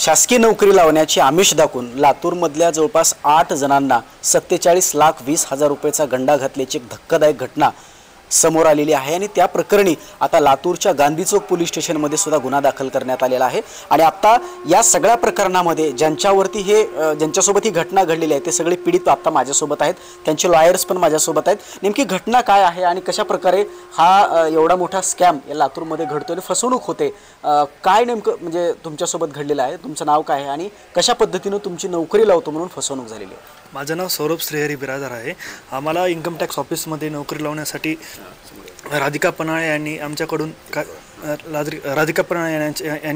शासकीय नोकरी लावण्याची आमिष दाखवून लातूरमधल्या जवळपास 8 जणांना 47,20,000 रुपयाचा गंडा घातल्याची एक धक्कादायक घटना समोर आलेली आहे आणि त्या प्रकरणी आता लातूरच्या गांधी चौक पोलीस स्टेशनमध्ये सुद्धा गुन्हा दाखल करण्यात आलेला आहे। आणि आता या सगळ्या प्रकरणामध्ये ज्यांच्यासोबत ही घटना घडलेली आहे ते सगळे पीडित आता माझ्यासोबत आहेत, त्यांचे लॉयर्स पण माझ्यासोबत आहेत। नेमकी घटना काय आहे आणि कशा प्रकारे हा एवढा मोठा स्कॅम या लातूरमध्ये घडतोय आणि फसवणूक होते, काय नेमकं म्हणजे तुमच्यासोबत घडलेलं आहे, तुमचं नाव काय आहे आणि कशा पद्धतीने तुमची नोकरी लावतो म्हणून फसवणूक झालेली आहे? माझं नाव सौरभ श्रीहरी बिरादर आहे। आम्हाला इन्कम टॅक्स ऑफिसमध्ये नोकरी लावण्यासाठी राधिका पन्हाळे यांनी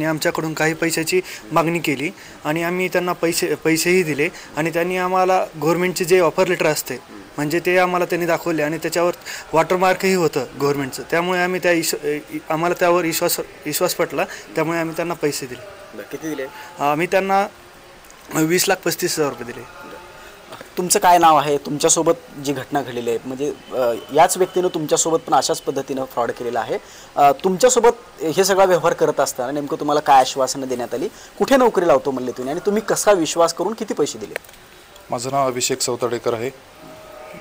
आमच्याकडून काही पैशाची मागणी केली आणि आम्ही त्यांना पैसेही दिले आणि त्यांनी आम्हाला गव्हर्नमेंटचे जे ऑफर लेटर असते म्हणजे ते आम्हाला त्यांनी दाखवले आणि त्याच्यावर वॉटरमार्कही होतं गव्हर्नमेंटचं, त्यामुळे आम्हाला त्यावर विश्वास पटला, त्यामुळे आम्ही त्यांना पैसे दिले। किती दिले? आम्ही त्यांना 20,35,000 रुपये दिले। तुमचं काय नाव आहे? तुमच्यासोबत जी घटना घडलेली आहे म्हणजे याच व्यक्तीने तुमच्यासोबत पण अशाच पद्धतीनं फ्रॉड केलेला आहे, तुमच्यासोबत हे सगळा व्यवहार करत असताना नेमकं तुम्हाला काय आश्वासनं देण्यात आली, कुठे नोकरी लावतो म्हणले तुम्ही आणि तुम्ही कसा विश्वास करून किती पैसे दिले? माझं नाव अभिषेक सौताडेकर आहे।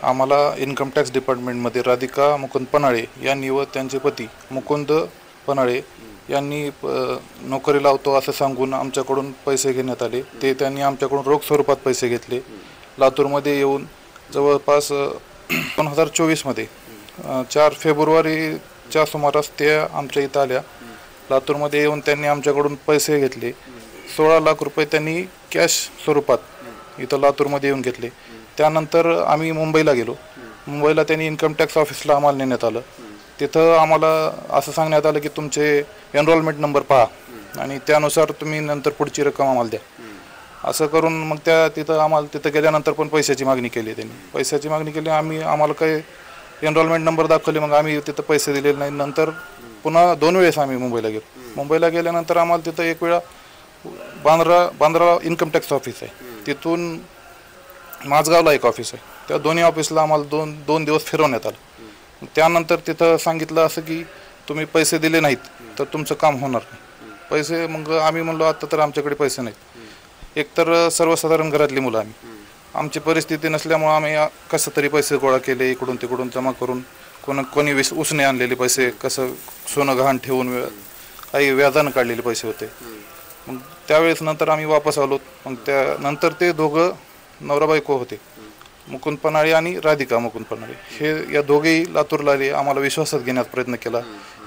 आम्हाला इन्कम टॅक्स डिपार्टमेंटमध्ये राधिका मुकुंद पन्हाळे यांनी व त्यांचे पती मुकुंद पन्हाळे यांनी नोकरी लावतो असं सांगून आमच्याकडून पैसे घेण्यात आले। ते त्यांनी आमच्याकडून रोख स्वरूपात पैसे घेतले। लातूरमध्ये येऊन जवळपास 2024मध्ये 4 फेब्रुवारीच्या सुमारास ते आमच्या इथं आल्या। लातूरमध्ये येऊन त्यांनी आमच्याकडून पैसे घेतले। 16 लाख रुपये त्यांनी कॅश स्वरूपात इथं लातूरमध्ये येऊन घेतले। त्यानंतर आम्ही मुंबईला गेलो। मुंबईला त्यांनी इन्कम टॅक्स ऑफिसला आम्हाला नेण्यात आलं। तिथं आम्हाला असं सांगण्यात आलं की तुमचे एनरोलमेंट नंबर पहा आणि त्यानुसार तुम्ही नंतर पुढची रक्कम आम्हाला द्या, असं करून मग तिथं गेल्यानंतर पण पैशाची मागणी केली। त्यांनी पैशाची मागणी केली, आम्हाला काही एनरोलमेंट नंबर दाखवले, मग आम्ही तिथं पैसे दिलेले नाही। नंतर पुन्हा 2 वेळेस आम्ही मुंबईला गेलो। मुंबईला गेल्यानंतर आम्हाला तिथं एक वेळा बांद्रा इन्कम टॅक्स ऑफिस आहे, तिथून माझगावला एक ऑफिस आहे, त्या दोन्ही ऑफिसला आम्हाला दोन दिवस फिरवण्यात आलं। त्यानंतर तिथं सांगितलं असं की तुम्ही पैसे दिले नाहीत तर तुमचं काम होणार नाही पैसे। मग आम्ही म्हणलो आता तर आमच्याकडे पैसे नाहीत, एकतर सर्वसाधारण घरातली मुलं आमची परिस्थिती नसल्यामुळं आम्ही कसं तरी पैसे गोळा केले, इकडून तिकडून जमा करून कोणी उसने आणलेले पैसे, कसं सोनं गहाण ठेवून काही व्याजानं काढलेले पैसे होते। मग त्यावेळेस नंतर आम्ही वापस आलो। मग त्यानंतर ते दोघं नवरा बायको होते, मुकुंद पन्हाळे आणि राधिका मुकुंद पन्हाळे, हे या दोघेही लातूरला आले। आम्हाला विश्वासात घेण्याचा प्रयत्न केला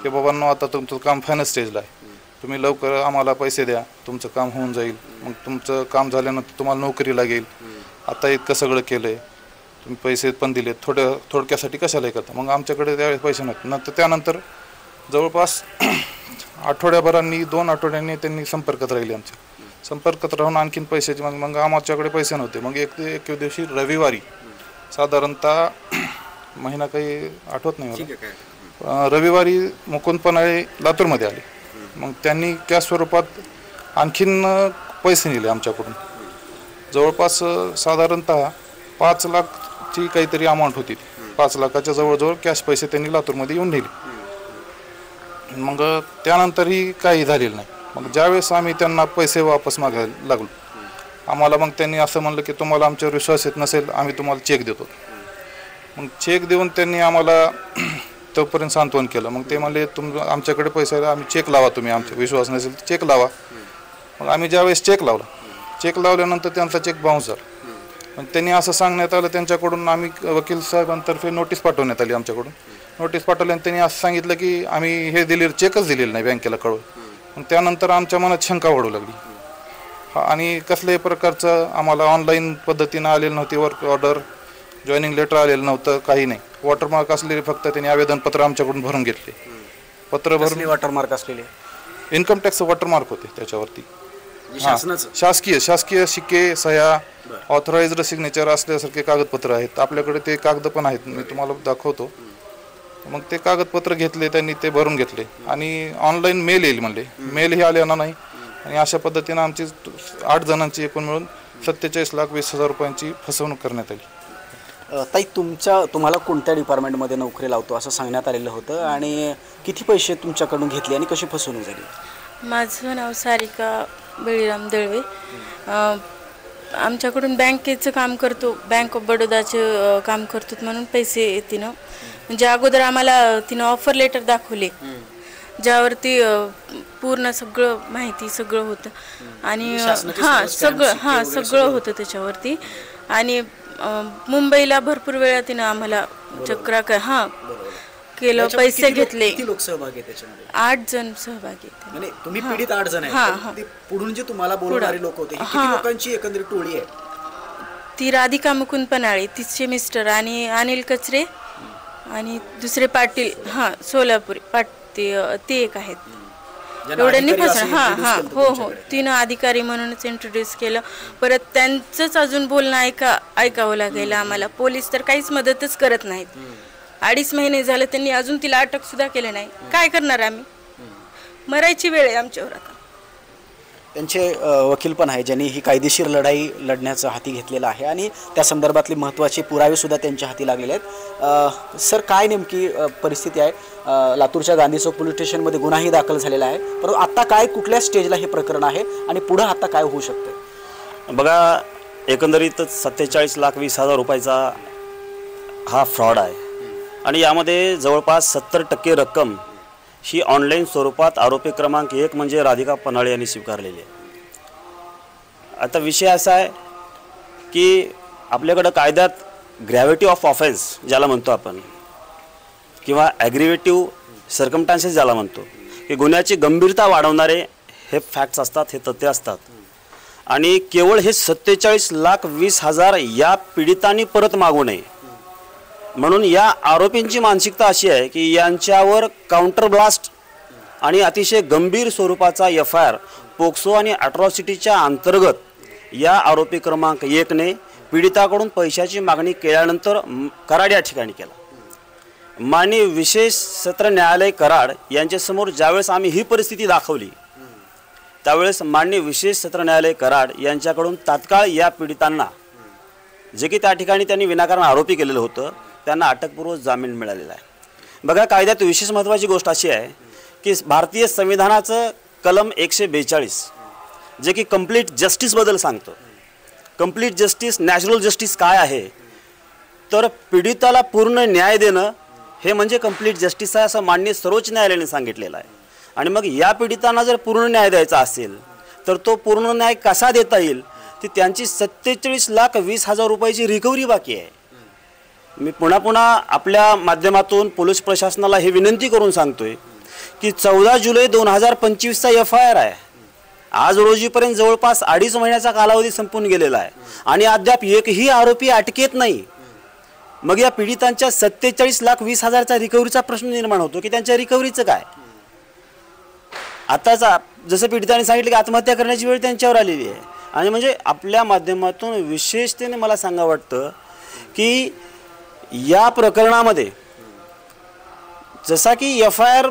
की बाबांनो आता तुमचं काम फायनल स्टेजला आहे, तुम्ही लवकर आम्हाला पैसे द्या, तुमचं काम होऊन जाईल, मग तुमचं काम झाल्यानंतर तुम्हाला नोकरी लागेल। आता इतकं सगळं केलं आहे, तुम्ही पैसे पण दिले, थोडक्यासाठी कशाला करता? मग आमच्याकडे त्यावेळेस पैसे नव्हते। त्यानंतर जवळपास 2 आठवड्यांनी त्यांनी संपर्कात राहिले, आमच्या संपर्कात राहून आणखीन पैशाची मग आमच्याकडे पैसे नव्हते। मग एक दिवशी रविवारी, साधारणतः महिना काही आठवत नाही मला, रविवारी मुकुंद पन्हाळे लातूरमध्ये आले। मग त्यांनी कॅश स्वरूपात आणखीन पैसे नेले आमच्याकडून, जवळपास साधारणतः 5 लाखची काहीतरी अमाऊंट होती। 5 लाखाच्या जवळजवळ कॅश पैसे त्यांनी लातूरमध्ये येऊन नेले। मग त्यानंतरही काही झालेलं नाही। मग ज्यावेळेस आम्ही त्यांना पैसे वापस मागायला लागलो, आम्हाला मग त्यांनी असं म्हणलं की तुम्हाला आमच्यावर विश्वास येत नसेल, आम्ही तुम्हाला चेक देतो। मग चेक देऊन त्यांनी आम्हाला तोपर्यंत सांत्वन केलं। मग ते म्हणले आमच्याकडे पैसे आम्ही चेक लावा, तुम्ही आमचा विश्वास नसेल तर चेक लावा। मग आम्ही ज्यावेळेस चेक लावल्यानंतर त्यांचा चेक बाउन्स झाला। मग त्यांनी असं सांगण्यात आलं त्यांच्याकडून, आम्ही वकील साहेबांतर्फे नोटीस पाठवण्यात आली आमच्याकडून। नोटीस पाठवल्यानंतर त्यांनी असं सांगितलं की आम्ही हे चेकच दिलेलं नाही बँकेला कळवून। मग त्यानंतर आमच्या मनात शंका वाढू लागली आणि कसल्याही प्रकारचं आम्हाला ऑनलाईन पद्धतीनं आलेलं नव्हती, वर्क ऑर्डर, जॉईनिंग लेटर आलेलं नव्हतं, काही नाही। वॉटरमार्क असलेले फक्त त्यांनी आवेदनपत्र आमच्याकडून भरून घेतले। पत्र भरून वॉटरमार्क असलेले इन्कम टॅक्स वॉटरमार्क होते त्याच्यावरती, शासकीय शिक्के, सह्या, ऑथराइज्ड सिग्नेचर असल्यासारखे कागदपत्र आहेत आपल्याकडे। ते कागद पण आहेत, मी तुम्हाला दाखवतो। मग ते कागदपत्र घेतले त्यांनी, ते भरून घेतले आणि ऑनलाईन मेल येईल म्हणले, मेलही आलेला नाही। आणि अशा पद्धतीनं आमची 8 जणांची एकूण मिळून 47,20,000 रुपयांची फसवणूक करण्यात आली। ताई, तुम्हाला कोणत्या डिपार्टमेंटमध्ये नोकरी लावतो असं सांगण्यात आलेलं होतं आणि किती पैसे तुमच्याकडून घेतले आणि कशी फसवणूक झाली? माझं नाव सारिका बळीराम दळवे. आमच्याकडून बँकेचं काम करतो, बँक ऑफ बडोदाचं काम करतो म्हणून पैसे तिनं म्हणजे अगोदर आम्हाला तिनं ऑफर लेटर दाखवले ज्यावरती पूर्ण सगळं माहिती सगळं होतं आणि सगळं होतं त्याच्यावरती. आणि मुंबईला भरपूर वेळा तिनं आम्हाला चक्रा केलं, पैसे घेतले. किती लोक सहभागी आहेत त्याच्यामध्ये? 8 जण सहभागी आहेत. म्हणजे तुम्ही पीडित 8 जण आहेत. पुढून जे तुम्हाला बोलणारे लोक होते किती लोकांची एकंदरीत टोळी आहे? ती राधिका मुकुंद पनाळे, तिचे मिस्टर आणि अनिल कचरे आणि दुसरे पाटील सोलापुरी ते एक आहेत. एवढ्यांनी हो 3 अधिकारी म्हणूनच इंट्रोड्यूस केलं. परत त्यांचंच अजून बोलणं ऐकावं लागेल आम्हाला. पोलीस तर काहीच मदतच करत नाहीत. 2.5 महिने झाले त्यांनी अजून तिला अटक सुद्धा केले नाही. काय करणार आम्ही? मरायची वेळ आहे आमच्यावर आता. त्यांचे वकील पण आहे ज्यांनी ही कायदेशीर लढाई लढण्याचं हाती घेतलेलं आहे आणि त्या संदर्भातले महत्त्वाचे पुरावे सुद्धा त्यांच्या हाती लागलेले आहेत. सर, काय नेमकी परिस्थिती आहे? लातूरच्या गांधी चौक पोलीस स्टेशनमध्ये गुन्हाही दाखल झालेला आहे, परंतु आता काय कुठल्या स्टेजला हे प्रकरण आहे आणि पुढं आता काय होऊ शकतं? बघा, एकंदरीतच 47,20,000 रुपयाचा हा फ्रॉड आहे आणि यामध्ये जवळपास 70% रक्कम ही ऑनलाईन स्वरूपात आरोपी क्रमांक 1 म्हणजे राधिका पनाळे यांनी स्वीकारलेली आहे. आता विषय असा आहे की आपल्याकडं कायद्यात ग्रॅव्हिटी ऑफ ऑफेन्स ज्याला म्हणतो आपण किंवा ॲग्रिवेटिव्ह सर्कमस्टान्सेस ज्याला म्हणतो की गुन्ह्याची गंभीरता वाढवणारे हे फॅक्ट्स असतात, हे तथ्य असतात. आणि केवळ हे 47,20,000 या पीडितांनी परत मागू नये म्हणून या आरोपींची मानसिकता अशी आहे की यांच्यावर काउंटर ब्लास्ट आणि अतिशय गंभीर स्वरूपाचा FIR पोक्सो आणि अट्रॉसिटीच्या अंतर्गत या आरोपी क्रमांक 1ने पीडिताकडून पैशाची मागणी केल्यानंतर कराड या ठिकाणी केला. माननीय विशेष सत्र न्यायालय कराड यांच्यासमोर ज्यावेळेस आम्ही ही परिस्थिती दाखवली त्यावेळेस माननीय विशेष सत्र न्यायालय कराड यांच्याकडून तात्काळ या पीडितांना जे की त्या ठिकाणी त्यांनी विनाकारण आरोपी केलेलं होतं त्यांना अटकपूर्व जामीन मिळालेला आहे. बघा, कायद्यात विशेष महत्त्वाची गोष्ट अशी आहे की भारतीय संविधानाचं कलम 142 जे की कंप्लीट जस्टिसबद्दल सांगतं. कंप्लीट जस्टिस, नॅचरल जस्टिस काय आहे तर पीडिताला पूर्ण न्याय देणं हे म्हणजे कंप्लीट जस्टिस आहे असं माननीय सर्वोच्च न्यायालयाने सांगितलेलं आहे. आणि मग या पीडितांना जर पूर्ण न्याय द्यायचा असेल तर तो पूर्ण न्याय कसा देता येईल ती त्यांची 47,20,000 रुपयाची रिकव्हरी बाकी आहे. मी पुन्हा आपल्या माध्यमातून पोलीस प्रशासनाला हे विनंती करून सांगतोय की 14 जुलै 2025चा FIR आहे. आज रोजीपर्यंत जवळपास 2.5 महिन्याचा कालावधी संपून गेलेला आहे आणि अद्याप एकही आरोपी अटकेत नाही. मग या पीडितांच्या 47,20,000चा रिकव्हरीचा प्रश्न निर्माण होतो की त्यांच्या रिकव्हरीचं काय? आताचा जसं पीडितांनी सांगितलं की आत्महत्या करण्याची वेळ त्यांच्यावर आलेली आहे. आणि म्हणजे आपल्या माध्यमातून विशेषतेने मला सांगा वाटतं की या प्रकरणामध्ये जसा की FIR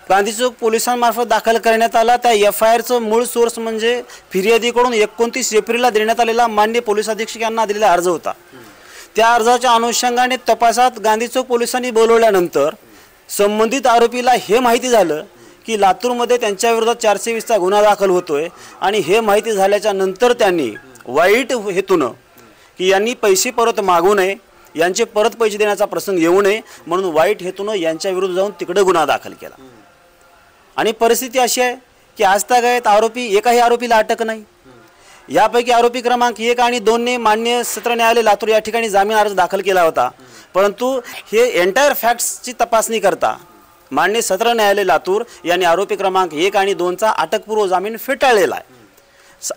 गांधी चौक पोलिसांमार्फत दाखल करण्यात आला त्या FIRचं मूळ सोर्स म्हणजे फिर्यादीकडून 29 एप्रिलला देण्यात आलेला माननीय पोलीस अधीक्षक यांना दिलेला अर्ज होता. त्या अर्जाच्या अनुषंगाने तपासात गांधी चौक पोलिसांनी बोलवल्यानंतर संबंधित आरोपीला हे माहिती झालं की लातूरमध्ये त्यांच्या विरोधात 420चा गुन्हा दाखल होतोय आणि हे माहिती झाल्याच्या नंतर त्यांनी वाईट हेतूनं की यांनी पैसे परत मागू नये, यांचे परत पैसे देण्याचा प्रसंग येऊ नये म्हणून वाईट हेतूनं यांच्या विरुद्ध जाऊन तिकडे गुन्हा दाखल केला. आणि परिस्थिती अशी आहे की आजतागायत एकाही आरोपीला अटक नाही. यापैकी आरोपी क्रमांक 1 आणि 2ने मान्य सत्र न्यायालय लातूर या ठिकाणी जामीन अर्ज दाखल केला होता, परंतु हे एंटायर फॅक्ट्सची तपासणी करता मान्य सत्र न्यायालय लातूर यांनी आरोपी क्रमांक 1 आणि 2चा अटकपूर्व जामीन फेटाळलेला आहे.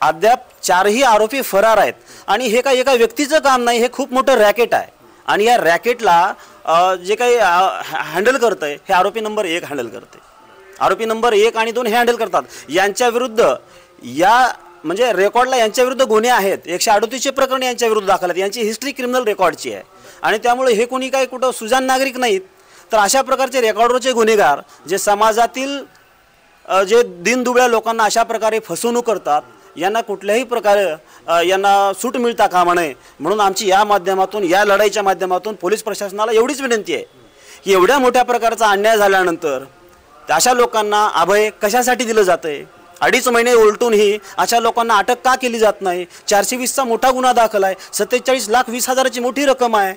अद्याप 4ही आरोपी फरार आहेत आणि हे काही एका व्यक्तीचं काम नाही, हे खूप मोठं रॅकेट आहे. आणि या रॅकेटला जे काही हँडल करतं आहे हे आरोपी नंबर 1 हँडल करते. आरोपी नंबर 1 आणि 2 हे हँडल करतात. यांच्या विरुद्ध म्हणजे रेकॉर्डला यांच्या विरुद्ध गुन्हे आहेत. 138चे प्रकरण यांच्या विरुद्ध दाखल आहेत. यांची हिस्ट्री क्रिमिनल रेकॉर्डची आहे आणि त्यामुळे हे कोणी काही कुठं सुजाण नागरिक नाहीत. तर अशा प्रकारचे रेकॉर्डवरचे गुन्हेगार जे समाजातील जे दिनदुबळ्या लोकांना अशा प्रकारे फसवणूक करतात यांना कुठल्याही प्रकारे यांना सूट मिळता कामा नये म्हणून आमची या माध्यमातून या लढाईच्या माध्यमातून पोलीस प्रशासनाला एवढीच विनंती आहे की एवढ्या मोठ्या प्रकारचा अन्याय झाल्यानंतर अशा लोकांना अभय कशासाठी दिलं जातं आहे, 2.5 महिने उलटूनही अशा लोकांना अटक का केली जात नाही? 420चा मोठा गुन्हा दाखल आहे, 47,20,000ची मोठी रक्कम आहे.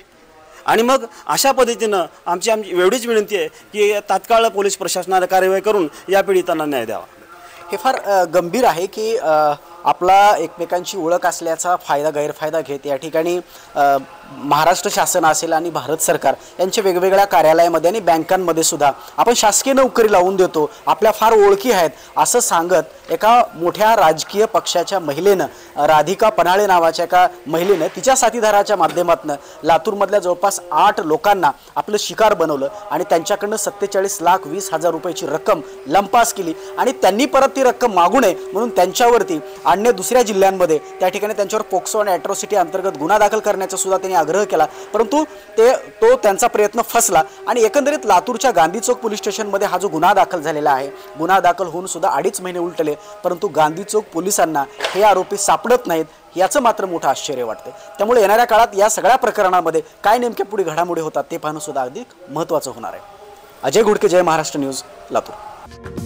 आणि मग अशा पद्धतीनं आमची एवढीच विनंती आहे की तात्काळ पोलीस प्रशासनाने कार्यवाही करून या पीडितांना न्याय द्यावा. हे फार गंभीर आहे की आपला एकमेकांची ओळख असल्याचा फायदा गैरफायदा घेत या ठिकाणी महाराष्ट्र शासन असेल आणि भारत सरकार यांच्या वेगवेगळ्या कार्यालयामध्ये आणि बँकांमध्ये सुद्धा आपण शासकीय नोकरी लावून देतो, आपल्या फार ओळखी आहेत असं सांगत एका मोठ्या राजकीय पक्षाच्या महिलेनं, राधिका पन्हाळे नावाच्या एका महिलेनं तिच्या साथीदाराच्या माध्यमातून लातूरमधल्या जवळपास 8 लोकांना आपलं शिकार बनवलं आणि त्यांच्याकडनं 47,20,000 रुपयाची रक्कम लंपास केली आणि त्यांनी परत ती रक्कम मागू नये म्हणून त्यांच्यावरती अन्य दुसऱ्या जिल्ह्यांमध्ये त्या ठिकाणी त्यांच्यावर पोक्सो आणि ॲट्रॉसिटी अंतर्गत गुन्हा दाखल करण्याचा सुद्धा त्यांनी आग्रह केला, परंतु तो त्यांचा प्रयत्न फसला आणि एकंदरीत लातूरच्या गांधी चौक पोलीस स्टेशनमध्ये हा जो गुन्हा दाखल झालेला आहे, गुन्हा दाखल होऊन सुद्धा 2.5 महिने उलटले, परंतु गांधी चौक पोलिसांना हे आरोपी सापडत नाहीत याचं मात्र मोठं आश्चर्य वाटतं. त्यामुळे येणाऱ्या काळात या सगळ्या प्रकरणामध्ये काय नेमक्या पुढे घडामोडी होतात ते पाहणं सुद्धा अगदी महत्त्वाचं होणार आहे. अजय घोडके, जय महाराष्ट्र न्यूज, लातूर.